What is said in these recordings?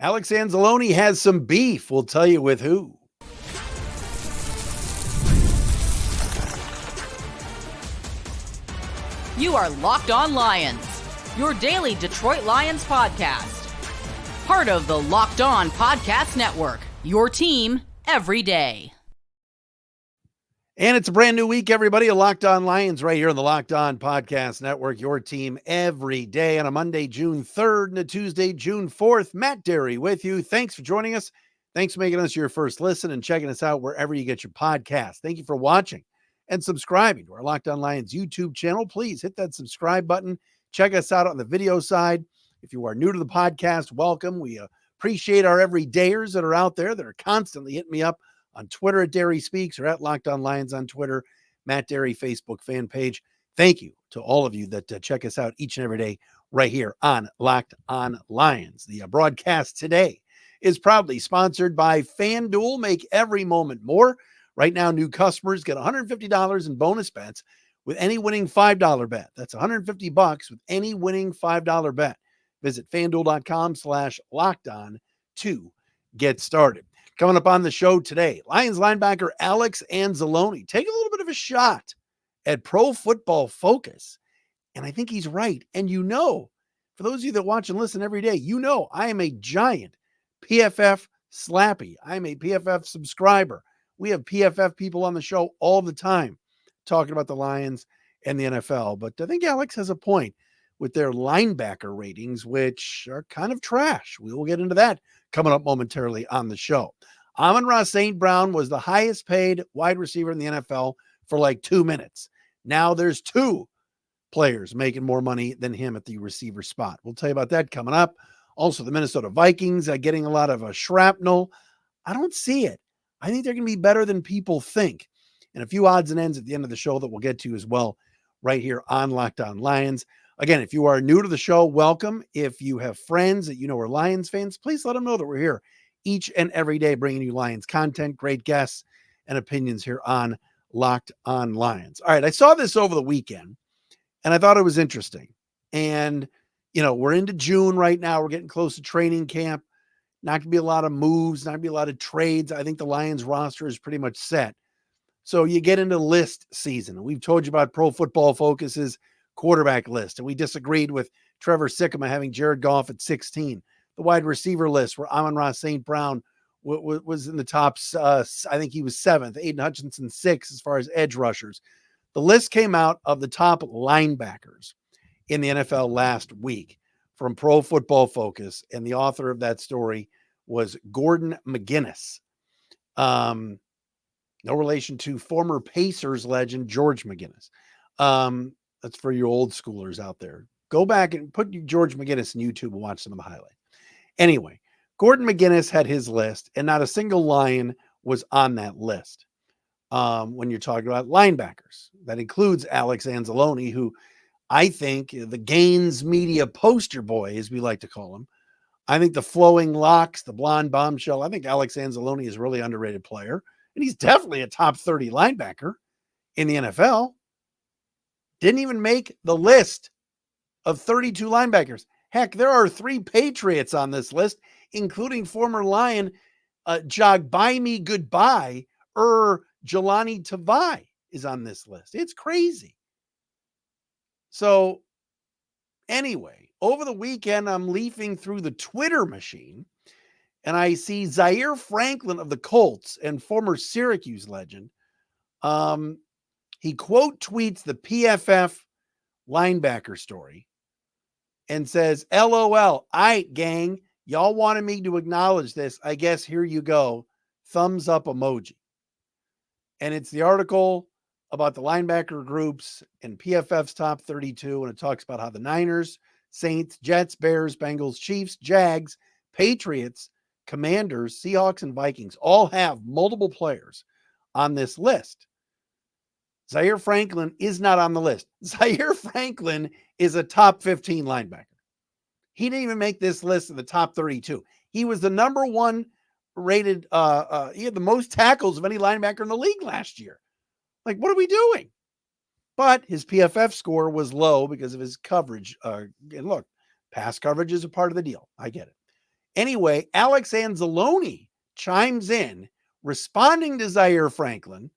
Alex Anzalone has some beef. We'll tell you with who. You are Locked On Lions, your daily Detroit Lions podcast. Part of the Locked On Podcast Network, your team every day. And it's a brand new week, everybody. A Locked On Lions right here on the Locked On Podcast Network, your team every day on a Monday, June 3rd and a Tuesday, June 4th. Matt Derry with you. Thanks for joining us. Thanks for making us your first listen and checking us out wherever you get your podcast. Thank you for watching and subscribing to our Locked On Lions YouTube channel. Please hit that subscribe button. Check us out on the video side. If you are new to the podcast, welcome. We appreciate our everydayers that are out there that are constantly hitting me up on Twitter at Derry Speaks or at Locked On Lions on Twitter, Matt Derry Facebook fan page. Thank you to all of you that check us out each and every day right here on Locked On Lions. The broadcast today is proudly sponsored by FanDuel. Make every moment more. Right now, new customers get $150 in bonus bets with any winning $5 bet. That's $150 with any winning $5 bet. Visit FanDuel.com/lockedon to get started. Coming up on the show today, Lions linebacker Alex Anzalone taking a little bit of a shot at Pro Football Focus. And I think he's right. And for those of you that watch and listen every day, I am a giant PFF slappy. I'm a PFF subscriber. We have PFF people on the show all the time talking about the Lions and the NFL. But I think Alex has a point with their linebacker ratings, which are kind of trash. We will get into that coming up momentarily on the show. Amon-Ra St. Brown was the highest paid wide receiver in the NFL for like 2 minutes. Now there's two players making more money than him at the receiver spot. We'll tell you about that coming up. Also, the Minnesota Vikings getting a lot of shrapnel. I don't see it. I think they're going to be better than people think. And a few odds and ends at the end of the show that we'll get to as well right here on Locked On Lions. Again, if you are new to the show, welcome. If you have friends that are Lions fans, please let them know that we're here each and every day bringing you Lions content, great guests, and opinions here on Locked On Lions. All right, I saw this over the weekend, and I thought it was interesting. And, we're into June right now. We're getting close to training camp. Not going to be a lot of moves, not going to be a lot of trades. I think the Lions roster is pretty much set. So you get into list season. And we've told you about Pro Football Focus's quarterback list. And we disagreed with Trevor Sikkema having Jared Goff at 16. The wide receiver list where Amon-Ra St. Brown was in the top, I think he was 7th, Aiden Hutchinson 6th as far as edge rushers. The list came out of the top linebackers in the NFL last week from Pro Football Focus, and the author of that story was Gordon McGuinness. No relation to former Pacers legend George McGuinness. That's for your old schoolers out there. Go back and put George McGuinness in YouTube and watch some of the highlights. Anyway, Gordon McGuinness had his list, and not a single Lion was on that list. When you're talking about linebackers, that includes Alex Anzalone, who I think the Gaines media poster boy, as we like to call him. I think the flowing locks, the blonde bombshell. I think Alex Anzalone is a really underrated player, and he's definitely a top 30 linebacker in the NFL. Didn't even make the list of 32 linebackers. Heck, there are 3 Patriots on this list, including former Lion Jog Buy Me Goodbye, Jelani Tavai is on this list. It's crazy. So anyway, over the weekend, I'm leafing through the Twitter machine, and I see Zaire Franklin of the Colts and former Syracuse legend. He quote tweets the PFF linebacker story and says, LOL, all right, gang, y'all wanted me to acknowledge this. I guess here you go. Thumbs up emoji. And it's the article about the linebacker groups and PFF's top 32. And it talks about how the Niners, Saints, Jets, Bears, Bengals, Chiefs, Jags, Patriots, Commanders, Seahawks, and Vikings all have multiple players on this list. Zaire Franklin is not on the list. Zaire Franklin is a top 15 linebacker. He didn't even make this list of the top 32. He was the number one rated. He had the most tackles of any linebacker in the league last year. Like, what are we doing? But his PFF score was low because of his coverage. And look, pass coverage is a part of the deal. I get it. Anyway, Alex Anzalone chimes in, responding to Zaire Franklin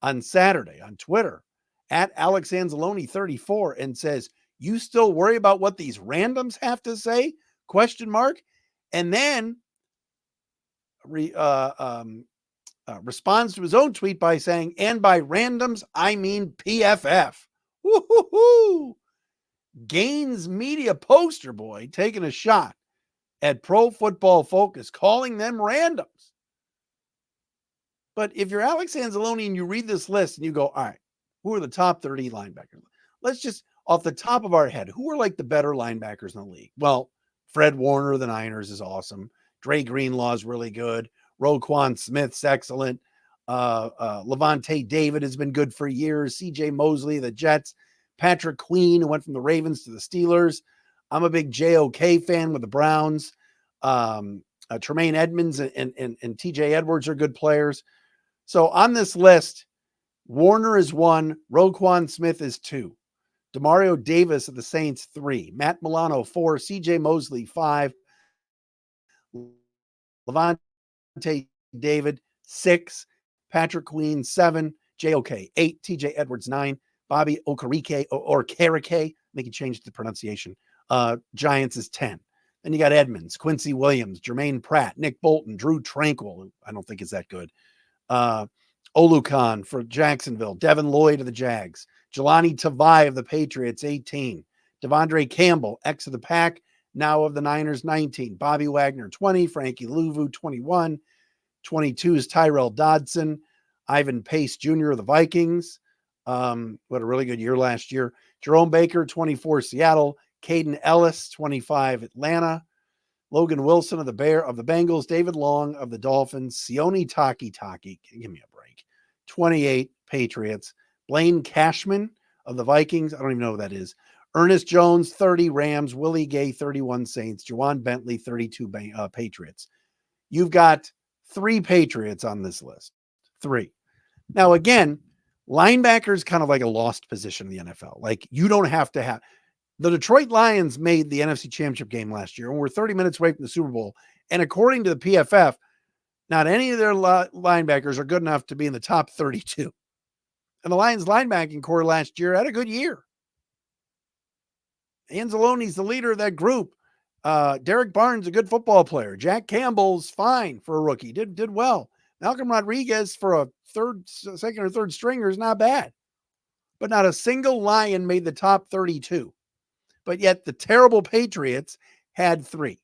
on Saturday on Twitter at Alex Anzalone 34 and says, "You still worry about what these randoms have to say?" Question mark. And then responds to his own tweet by saying, "And by randoms, I mean PFF." Woo-hoo-hoo. Gaines media poster boy taking a shot at Pro Football Focus, calling them randoms. But if you're Alex Anzalone and you read this list and you go, all right, who are the top 30 linebackers? Let's just, off the top of our head, who are like the better linebackers in the league? Well, Fred Warner of the Niners is awesome. Dre Greenlaw is really good. Roquan Smith's excellent. Levante David has been good for years. CJ Mosley, the Jets. Patrick Queen, who went from the Ravens to the Steelers. I'm a big JOK fan with the Browns. Tremaine Edmonds and TJ Edwards are good players. So on this list, Warner is 1, Roquan Smith is 2, Demario Davis of the Saints 3, Matt Milano 4, CJ Mosley 5, Levante David 6, Patrick Queen 7, JOK 8, TJ Edwards 9, Bobby Okereke or Karake, I think he changed the pronunciation. Giants is 10. Then you got Edmonds, Quincy Williams, Jermaine Pratt, Nick Bolton, Drew Tranquil, I don't think is that good. Olukan for Jacksonville, Devin Lloyd of the Jags, Jelani Tavai of the Patriots, 18, Devondre Campbell, ex of the Pack, now of the Niners, 19, Bobby Wagner, 20, Frankie Louvu, 21, 22 is Tyrell Dodson, Ivan Pace Jr. of the Vikings, what a really good year last year, Jerome Baker, 24, Seattle, Caden Ellis, 25, Atlanta, Logan Wilson of the Bengals, David Long of the Dolphins, Sione Takitaki, give me a break, 28, Patriots, Blaine Cashman of the Vikings, I don't even know who that is, Ernest Jones, 30, Rams, Willie Gay, 31, Saints, Juwan Bentley, 32, Patriots. You've got 3 Patriots on this list, 3. Now, again, linebacker is kind of like a lost position in the NFL. Like, you don't have to have, the Detroit Lions made the NFC Championship game last year, and we're 30 minutes away from the Super Bowl. And according to the PFF, not any of their linebackers are good enough to be in the top 32. And the Lions linebacking core last year had a good year. Anzalone's the leader of that group. Derek Barnes, a good football player. Jack Campbell's fine for a rookie, did well. Malcolm Rodriguez for a second or third stringer is not bad. But not a single Lion made the top 32. But yet the terrible Patriots had 3.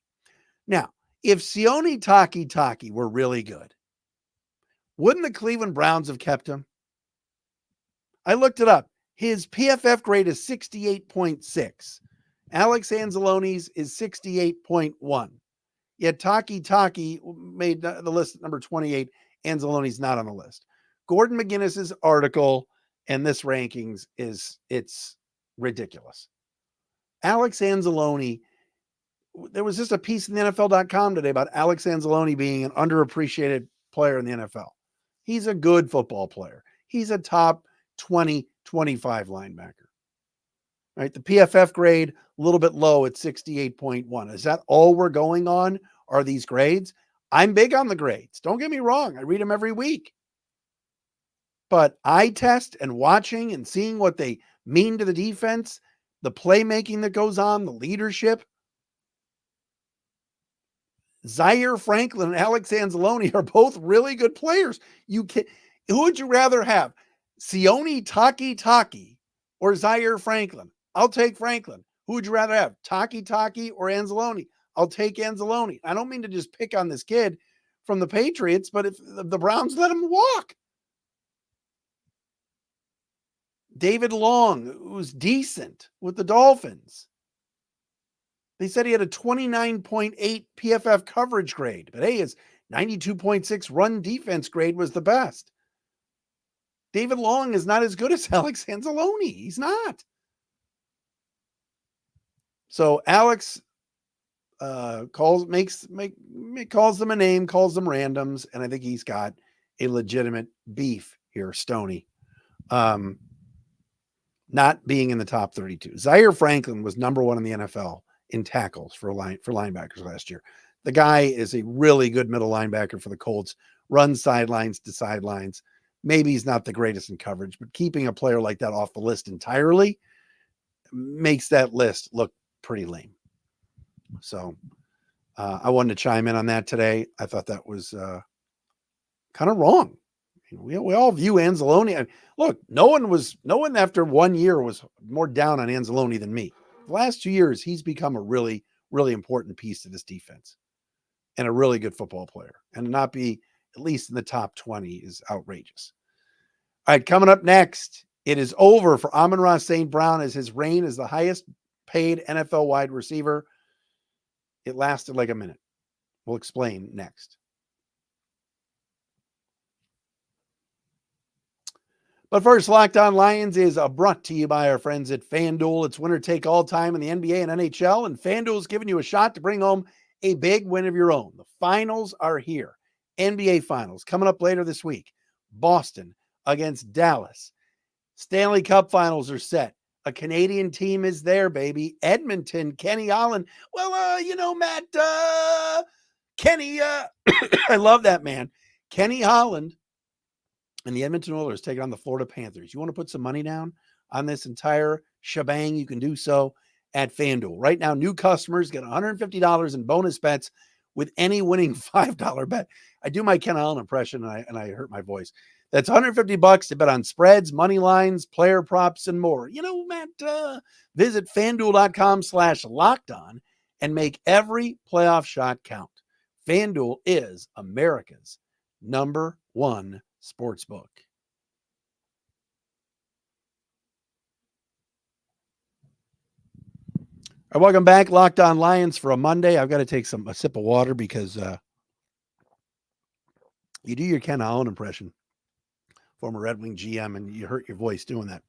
Now, if Sione Takitaki were really good, wouldn't the Cleveland Browns have kept him? I looked it up. His PFF grade is 68.6. Alex Anzalone's is 68.1. Yet Takitaki made the list at number 28. Anzalone's not on the list. Gordon McGinnis's article and this rankings it's ridiculous. Alex Anzalone, there was just a piece in the NFL.com today about Alex Anzalone being an underappreciated player in the NFL. He's a good football player. He's a top 20, 25 linebacker. Right? The PFF grade, a little bit low at 68.1. Is that all we're going on? Are these grades? I'm big on the grades. Don't get me wrong. I read them every week. But eye test and watching and seeing what they mean to the defense, the playmaking that goes on, the leadership. Zaire Franklin and Alex Anzalone are both really good players. Who would you rather have? Sione Takitaki or Zaire Franklin? I'll take Franklin. Who would you rather have? Takitaki or Anzalone? I'll take Anzalone. I don't mean to just pick on this kid from the Patriots, but if the Browns let him walk. David Long, who's decent with the Dolphins. They said he had a 29.8 PFF coverage grade, but hey, his 92.6 run defense grade was the best. David Long is not as good as Alex Anzalone. He's not. So Alex calls them a name, calls them randoms, and I think he's got a legitimate beef here, Stoney. Not being in the top 32. Zaire Franklin was number 1 in the NFL in tackles for linebackers last year. The guy is a really good middle linebacker for the Colts, runs sidelines to sidelines. Maybe he's not the greatest in coverage, but keeping a player like that off the list entirely makes that list look pretty lame. So I wanted to chime in on that today. I thought that was kind of wrong. We all view Anzalone. Look, no one after 1 year was more down on Anzalone than me. The last 2 years, he's become a really, really important piece to this defense and a really good football player. And not be at least in the top 20 is outrageous. All right, coming up next, it is over for Amon-Ra St. Brown as his reign as the highest paid NFL wide receiver. It lasted like a minute. We'll explain next. But first, Locked On Lions is brought to you by our friends at FanDuel. It's winner take all time in the NBA and NHL, and FanDuel is giving you a shot to bring home a big win of your own. The finals are here. NBA Finals coming up later this week. Boston against Dallas. Stanley Cup Finals are set. A Canadian team is there, baby. Edmonton, Kenny Holland. Well, Matt, Kenny, I love that man. Kenny Holland and the Edmonton Oilers taking on the Florida Panthers. You want to put some money down on this entire shebang? You can do so at FanDuel. Right now, new customers get $150 in bonus bets with any winning $5 bet. I do my Ken Holland impression, and I hurt my voice. That's $150 to bet on spreads, money lines, player props, and more. Matt, visit FanDuel.com/lockedon and make every playoff shot count. FanDuel is America's number one sportsbook. All right, welcome back, Locked On Lions for a Monday. I've got to take a sip of water because you do your Ken Holland impression, former Red Wing GM, and you hurt your voice doing that.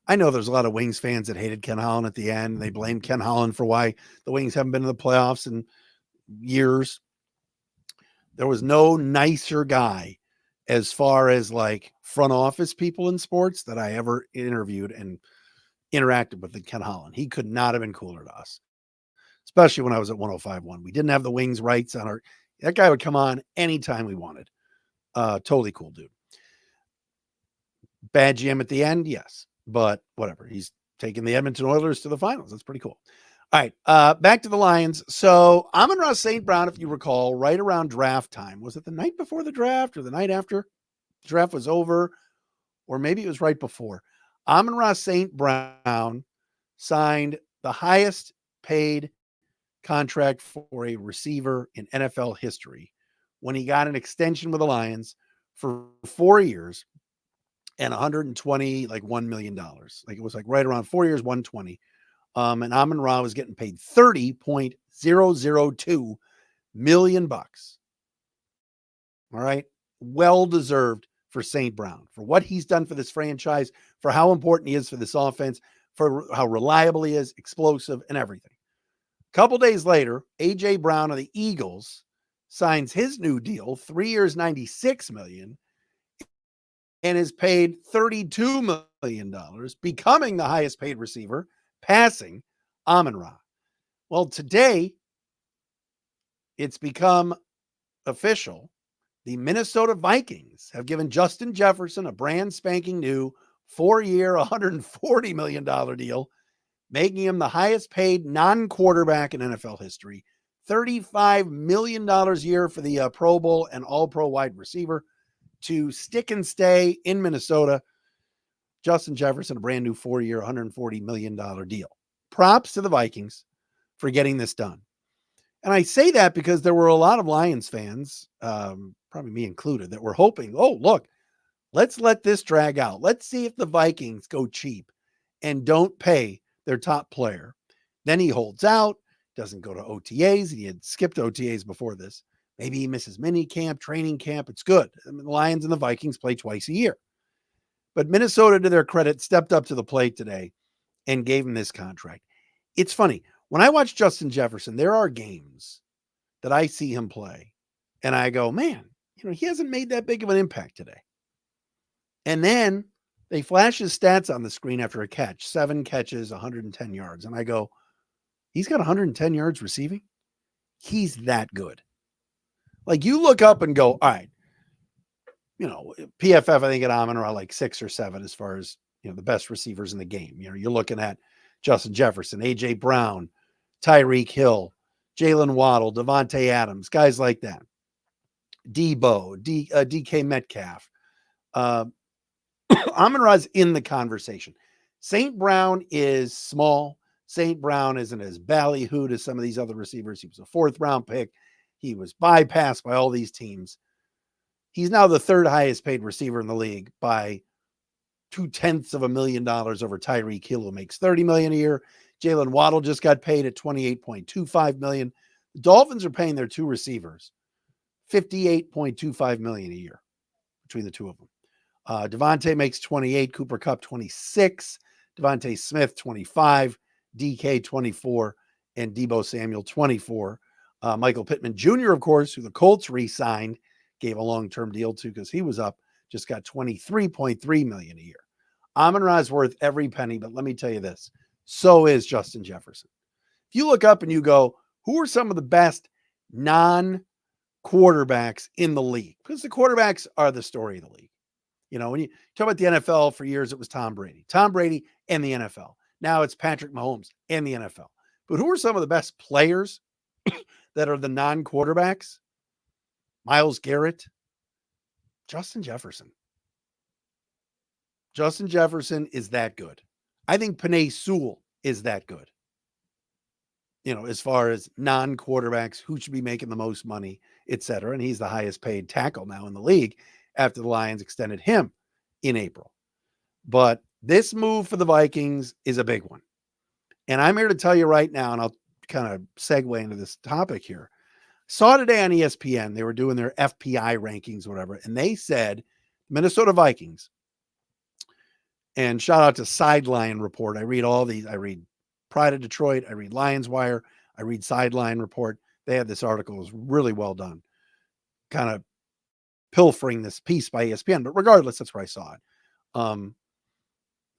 I know there's a lot of Wings fans that hated Ken Holland at the end. They blamed Ken Holland for why the Wings haven't been in the playoffs in years. There was no nicer guy as far as like front office people in sports that I ever interviewed and interacted with than Ken Holland. He could not have been cooler to us, especially when I was at 105.1. We didn't have the Wings rights on our. That guy would come on anytime we wanted. Totally cool dude. Bad GM at the end, yes, but whatever. He's taking the Edmonton Oilers to the finals. That's pretty cool. All right, back to the Lions. So Amon-Ra St. Brown, if you recall, right around draft time. Was it the night before the draft or the night after the draft was over? Or maybe it was right before. Amon-Ra St. Brown signed the highest paid contract for a receiver in NFL history when he got an extension with the Lions for 4 years and $120, $1 million. Like it was like right around 4 years, 120. And Amon-Ra was getting paid $30.002 million. All right. Well deserved for St. Brown, for what he's done for this franchise, for how important he is for this offense, for how reliable he is, explosive, and everything. A couple days later, A.J. Brown of the Eagles signs his new deal, 3 years, $96 million, and is paid $32 million, becoming the highest paid receiver, passing Amon-Ra. Well, today, it's become official. The Minnesota Vikings have given Justin Jefferson a brand spanking new 4-year, $140 million deal, making him the highest paid non-quarterback in NFL history. $35 million a year for the Pro Bowl and All-Pro wide receiver to stick and stay in Minnesota. Justin Jefferson, a brand new 4-year, $140 million deal. Props to the Vikings for getting this done. And I say that because there were a lot of Lions fans, probably me included, that were hoping, oh, look, let's let this drag out. Let's see if the Vikings go cheap and don't pay their top player. Then he holds out, doesn't go to OTAs. He had skipped OTAs before this. Maybe he misses mini camp, training camp. It's good. I mean, the Lions and the Vikings play twice a year. But Minnesota, to their credit, stepped up to the plate today and gave him this contract. It's funny. When I watch Justin Jefferson, there are games that I see him play and I go, man, he hasn't made that big of an impact today. And then they flash his stats on the screen after a catch, 7 catches, 110 yards. And I go, he's got 110 yards receiving. He's that good. Like you look up and go, all right, PFF, I think at Amon-Ra like 6 or 7 as far as, the best receivers in the game. You're looking at Justin Jefferson, A.J. Brown, Tyreek Hill, Jalen Waddle, Devontae Adams, guys like that. Debo, DK Metcalf. Amon-Ra's in the conversation. St. Brown is small. St. Brown isn't as ballyhooed as some of these other receivers. He was a 4th-round pick. He was bypassed by all these teams. He's now the 3rd highest paid receiver in the league by $200,000 over Tyreek Hill, who makes $30 million a year. Jalen Waddle just got paid at $28.25 million. The Dolphins are paying their 2 receivers $58.25 million a year between the 2 of them. Devontae makes 28, Cooper Kupp 26, Devontae Smith 25, DK 24, and Debo Samuel 24. Michael Pittman Jr., of course, who the Colts re-signed, gave a long-term deal to because he was up, just got $23.3 million a year. Amon-Ra's worth every penny, but let me tell you this, so is Justin Jefferson. If you look up and you go, who are some of the best non-quarterbacks in the league? Because the quarterbacks are the story of the league. When you talk about the NFL, for years it was Tom Brady and the NFL. Now it's Patrick Mahomes and the NFL. But who are some of the best players that are the non-quarterbacks? Myles Garrett, Justin Jefferson. Justin Jefferson is that good. I think Penei Sewell is that good. As far as non-quarterbacks, who should be making the most money, et cetera. And he's the highest paid tackle now in the league after the Lions extended him in April. But this move for the Vikings is a big one. And I'm here to tell you right now, and I'll kind of segue into this topic here. Saw today on ESPN, they were doing their FPI rankings, whatever, and they said Minnesota Vikings, and shout out to Sideline Report. I read all these. I read Pride of Detroit. I read Lions Wire. I read Sideline Report. They had this article. It was really well done. Kind of pilfering this piece by ESPN, but regardless, that's where I saw it. I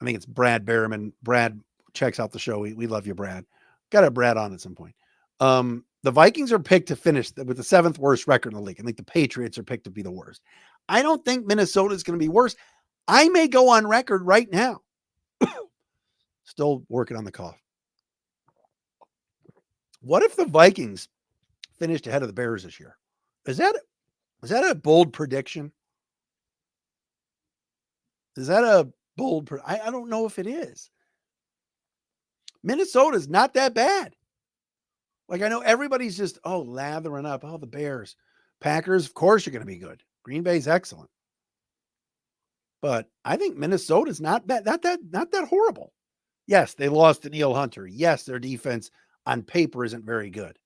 think it's Brad Berriman. Brad checks out the show. We love you, Brad. Got to have Brad on at some point. The Vikings are picked to finish with the 7th worst record in the league. I think the Patriots are picked to be the worst. I don't think Minnesota is going to be worse. I may go on record right now. Still working on the cough. What if the Vikings finished ahead of the Bears this year? Is that a bold prediction? Is that a bold? I don't know if it is. Minnesota's not that bad. Like, I know everybody's just, lathering up. The Bears. Packers, of course, you're going to be good. Green Bay's excellent. But I think Minnesota's not bad, not that horrible. Yes, they lost to Neil Hunter. Yes, their defense on paper isn't very good.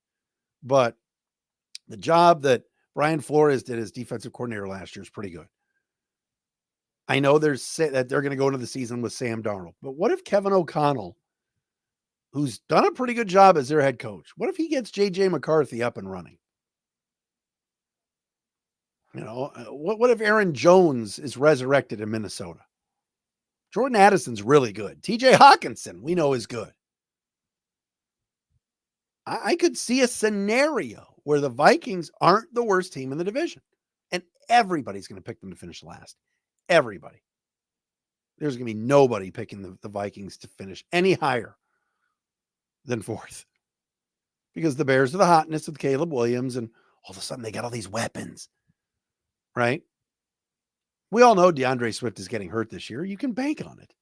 But the job that Brian Flores did as defensive coordinator last year is pretty good. I know that they're going to go into the season with Sam Darnold. But what if Kevin O'Connell, who's done a pretty good job as their head coach, what if he gets J.J. McCarthy up and running? What if Aaron Jones is resurrected in Minnesota? Jordan Addison's really good. T.J. Hawkinson, we know, is good. I could see a scenario where the Vikings aren't the worst team in the division, and everybody's going to pick them to finish last. Everybody. There's going to be nobody picking the Vikings to finish any higher than 4th, because the Bears are the hotness with Caleb Williams, and all of a sudden they got all these weapons, right? We all know DeAndre Swift is getting hurt this year. You can bank on it.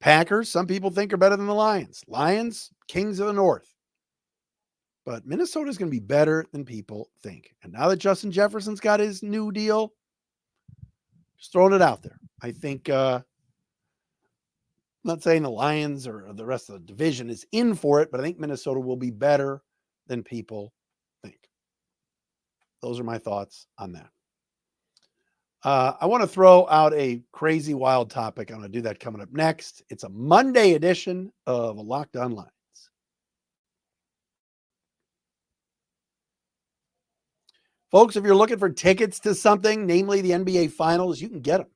Packers, some people think, are better than the Lions. Lions, kings of the North. But Minnesota is going to be better than people think. And now that Justin Jefferson's got his new deal, just throwing it out there. I think, I'm not saying the Lions or the rest of the division is in for it, but I think Minnesota will be better than people think. Those are my thoughts on that. I want to throw out a crazy wild topic. I'm going to do that coming up next. It's a Monday edition of Locked On Lions. Folks, if you're looking for tickets to something, namely the NBA Finals, you can get them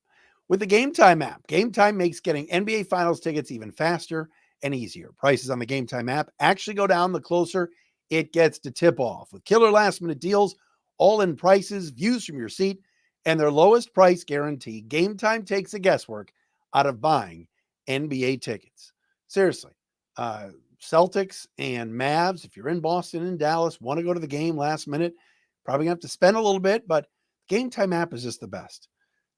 with the Gametime app. Gametime makes getting NBA Finals tickets even faster and easier. Prices on the Gametime app actually go down the closer it gets to tip off with killer last minute deals, all in prices, views from your seat, and their lowest price guarantee. Game Time takes the guesswork out of buying NBA tickets. Seriously, Celtics and Mavs, if you're in Boston and Dallas, want to go to the game last minute, probably gonna have to spend a little bit, but Game Time app is just the best.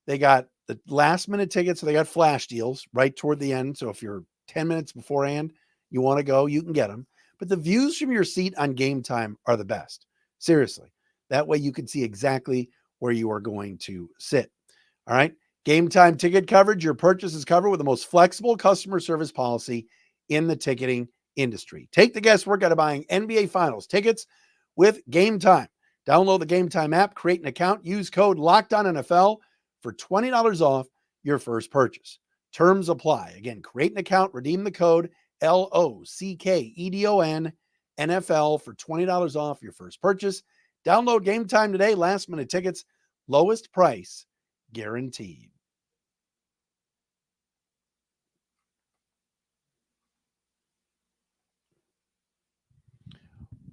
They got the last minute tickets, so they got flash deals right toward the end. So if you're 10 minutes beforehand, you want to go, you can get them. But the views from your seat on Game Time are the best. Seriously. That way you can see exactly where you are going to sit. All right. Game Time ticket coverage. Your purchase is covered with the most flexible customer service policy in the ticketing industry. Take the guesswork out of buying NBA Finals tickets with Game Time. Download the Game Time app, create an account, use code LOCKEDONNFL for $20 off your first purchase. Terms apply. Again, create an account, redeem the code LOCKEDON NFL for $20 off your first purchase. Download Game Time today. Last minute tickets, lowest price guaranteed.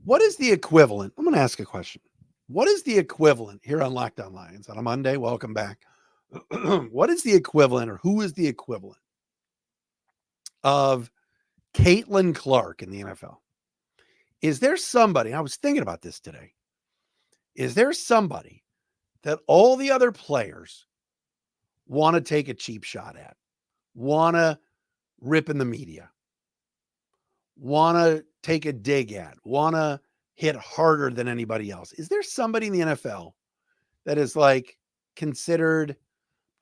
What is the equivalent? I'm going to ask a question. What is the equivalent here on Locked On Lions on a Monday? Welcome back. What is the equivalent, or who is the equivalent of Caitlin Clark in the NFL? Is there somebody, I was thinking about this today, is there somebody that all the other players want to take a cheap shot at, want to rip in the media, want to take a dig at, want to hit harder than anybody else? Is there somebody in the NFL that is like considered,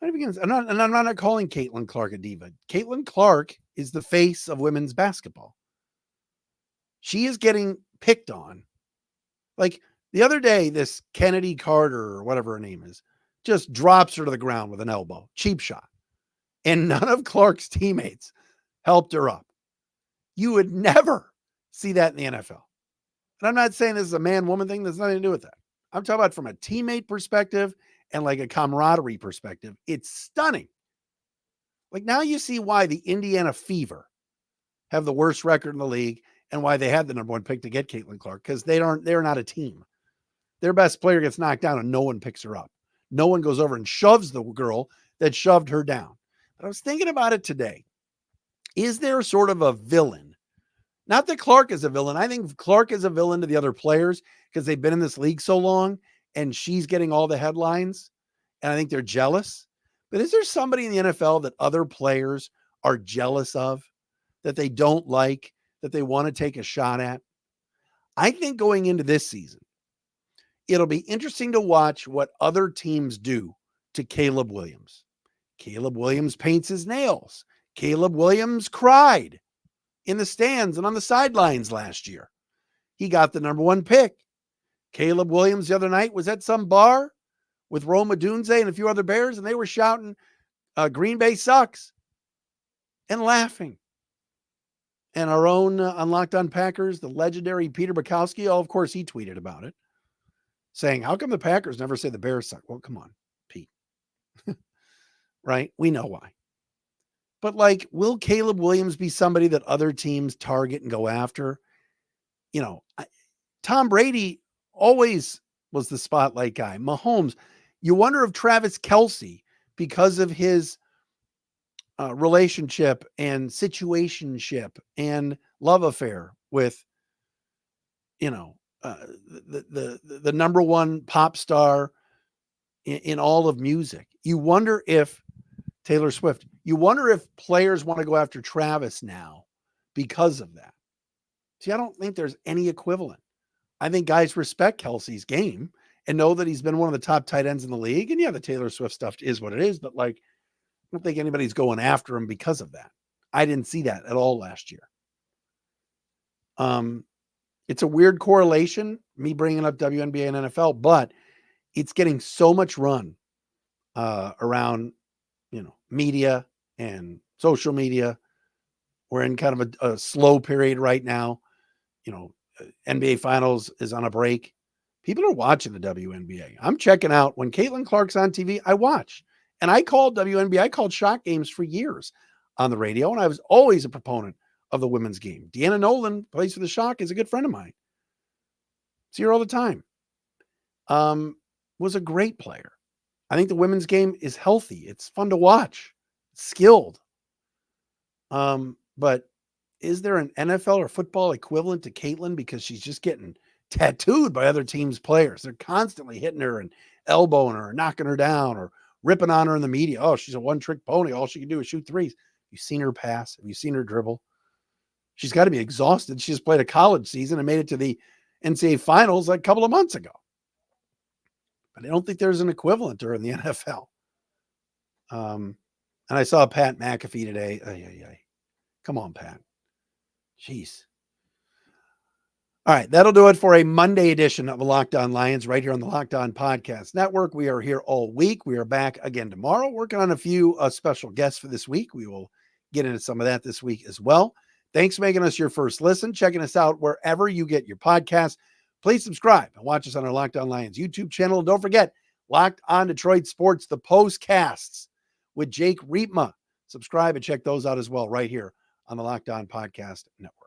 I'm not calling Caitlin Clark a diva. Caitlin Clark is the face of women's basketball. She is getting picked on. Like the other day, this Kennedy Carter or whatever her name is, just drops her to the ground with an elbow, cheap shot. And none of Clark's teammates helped her up. You would never see that in the NFL. And I'm not saying this is a man-woman thing. There's nothing to do with that. I'm talking about from a teammate perspective and like a camaraderie perspective. It's stunning. Like now you see why the Indiana Fever have the worst record in the league and why they had the number one pick to get Caitlin Clark, because they're not a team. Their best player gets knocked down and no one picks her up. No one goes over and shoves the girl that shoved her down. But I was thinking about it today. Is there sort of a villain? Not that Clark is a villain. I think Clark is a villain to the other players because they've been in this league so long and she's getting all the headlines. And I think they're jealous. But is there somebody in the NFL that other players are jealous of, that they don't like, that they want to take a shot at? I think going into this season, it'll be interesting to watch what other teams do to Caleb Williams. Caleb Williams paints his nails. Caleb Williams cried in the stands and on the sidelines last year. He got the number one pick. Caleb Williams the other night was at some bar with Rome Odunze and a few other Bears, and they were shouting, Green Bay sucks, and laughing. And our own Unlocked on Packers, the legendary Peter Bukowski, of course, he tweeted about it, saying, how come the Packers never say the Bears suck? Well, come on, Pete. Right? We know why. But like, will Caleb Williams be somebody that other teams target and go after? You know, Tom Brady always was the spotlight guy. Mahomes, you wonder if Travis Kelce, because of his relationship and situationship and love affair with, the number one pop star in all of music. You wonder if Taylor Swift, you wonder if players want to go after Travis now because of that. See, I don't think there's any equivalent. I think guys respect Kelce's game and know that he's been one of the top tight ends in the league. And yeah, the Taylor Swift stuff is what it is, but like, I don't think anybody's going after him because of that. I didn't see that at all last year. It's a weird correlation, me bringing up WNBA and NFL, but it's getting so much run around, media and social media. We're in kind of a slow period right now. NBA Finals is on a break. People are watching the WNBA. I'm checking out when Caitlin Clark's on TV. I watch. And I called WNBA. I called shot games for years on the radio, and I was always a proponent of the women's game. Deanna Nolan plays for the Shock, is a good friend of mine. See her all the time. Was a great player. I think the women's game is healthy. It's fun to watch. It's skilled. But is there an NFL or football equivalent to Caitlin? Because she's just getting tattooed by other teams' players. They're constantly hitting her and elbowing her, or knocking her down, or ripping on her in the media. Oh, she's a one-trick pony. All she can do is shoot threes. You've seen her pass. Have you seen her dribble? She's got to be exhausted. She just played a college season and made it to the NCAA finals like a couple of months ago. But I don't think there's an equivalent to her in the NFL. And I saw Pat McAfee today. Come on, Pat. Jeez. All right, that'll do it for a Monday edition of Locked On Lions right here on the Locked On Podcast Network. We are here all week. We are back again tomorrow, working on a few special guests for this week. We will get into some of that this week as well. Thanks for making us your first listen, checking us out wherever you get your podcast. Please subscribe and watch us on our Locked On Lions YouTube channel. And don't forget, Locked On Detroit Sports, the postcasts with Jake Riepma. Subscribe and check those out as well right here on the Locked On Podcast Network.